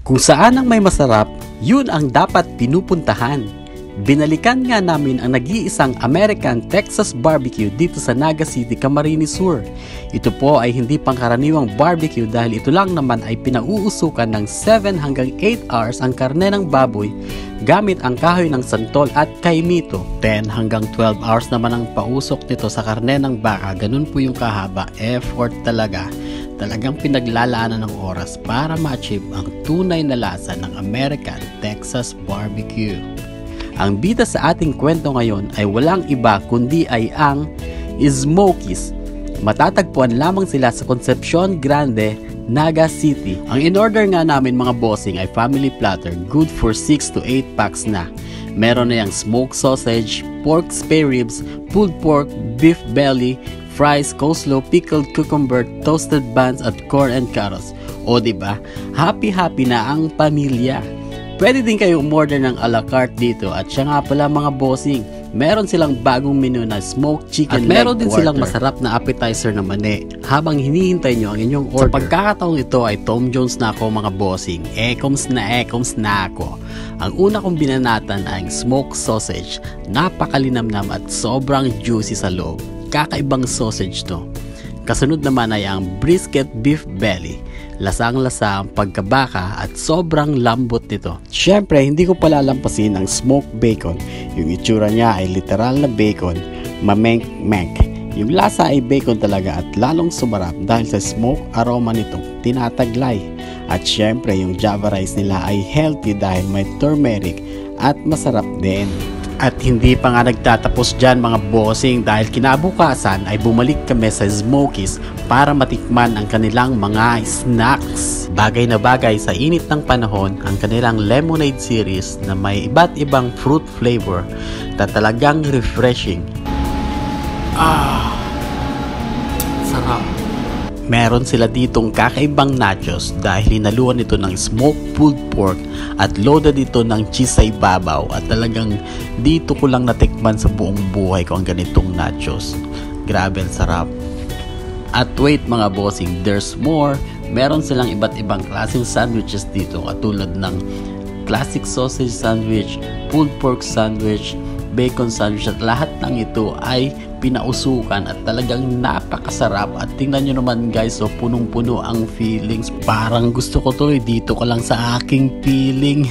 Kung saan ang may masarap, yun ang dapat pinupuntahan. Binalikan nga namin ang nag-iisang American Texas barbecue dito sa Naga City, Camarines Sur. Ito po ay hindi pangkaraniwang barbecue dahil ito lang naman ay pinauusukan ng 7 hanggang 8 hours ang karne ng baboy gamit ang kahoy ng santol at kaimito. 10 hanggang 12 hours naman ang pausok nito sa karne ng baka. Ganun po yung kahaba. Effort talaga. Talagang pinaglalaanan ng oras para ma-achieve ang tunay na lasa ng American Texas barbecue. Ang bida sa ating kwento ngayon ay walang iba kundi ay ang Smokies. Matatagpuan lamang sila sa Concepcion Grande, Naga City. Ang in-order nga namin mga bossing ay family platter, good for 6 to 8 packs na. Meron na yung smoked sausage, pork spare ribs, pulled pork, beef belly, fries, coleslaw, pickled cucumber, toasted buns at corn and carrots. O diba, happy-happy na ang pamilya. Pwede din kayo umorder ng a la carte dito at siya nga pala mga bossing, meron silang bagong menu na smoked chicken leg quarter. At meron din silang masarap na appetizer na mani habang hinihintay nyo ang inyong order. Sa pagkakataong ito ay Tom Jones na ako mga bossing, ekoms na ako. Ang una kong binanatan ay smoked sausage, napakalinamnam at sobrang juicy sa loob. Kakaibang sausage to. Kasunod naman ay ang brisket beef belly. Lasang-lasa ang pagkabaka at sobrang lambot nito. Siyempre, hindi ko palalampasin ang smoked bacon. Yung itsura niya ay literal na bacon, mamenk-menk. Yung lasa ay bacon talaga at lalong sumarap dahil sa smoke aroma nitong tinataglay. At siyempre, yung java rice nila ay healthy dahil may turmeric at masarap din. At hindi pa nga nagtatapos dyan mga bossing dahil kinabukasan ay bumalik kami sa Smokies para matikman ang kanilang mga snacks. Bagay na bagay sa init ng panahon ang kanilang lemonade series na may iba't ibang fruit flavor na talagang refreshing. Sarap. Meron sila ditong kakaibang nachos dahil hinaluan ito ng smoked pulled pork at loaded ito ng cheese sa ibabaw at talagang dito ko lang natikman sa buong buhay ko ang ganitong nachos. Grabe ang sarap. At wait mga bossing, there's more. Meron silang iba't ibang klaseng sandwiches dito katulad ng classic sausage sandwich, pulled pork sandwich, bacon sandwich at lahat ng ito ay pinausukan at talagang napakasarap. At tingnan nyo naman guys, so punong-puno ang feelings. Parang gusto ko tuloy dito ka lang sa aking feeling.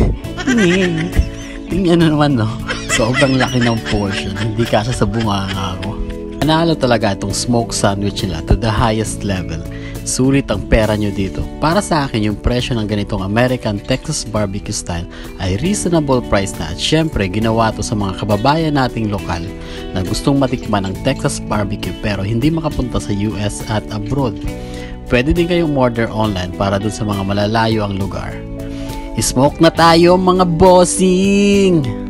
Tingnan nyo naman no, sobrang laki ng portion, hindi kasya sa bunganga ko. Nanalo talaga itong smoked sandwich nila to the highest level. Sulit ang pera nyo dito. Para sa akin, yung presyo ng ganitong American Texas barbecue style ay reasonable price na at syempre ginawa to sa mga kababayan nating lokal na gustong matikman ng Texas barbecue pero hindi makapunta sa US at abroad. Pwede din kayong order online para dun sa mga malalayo ang lugar. Smoke na tayo mga bossing!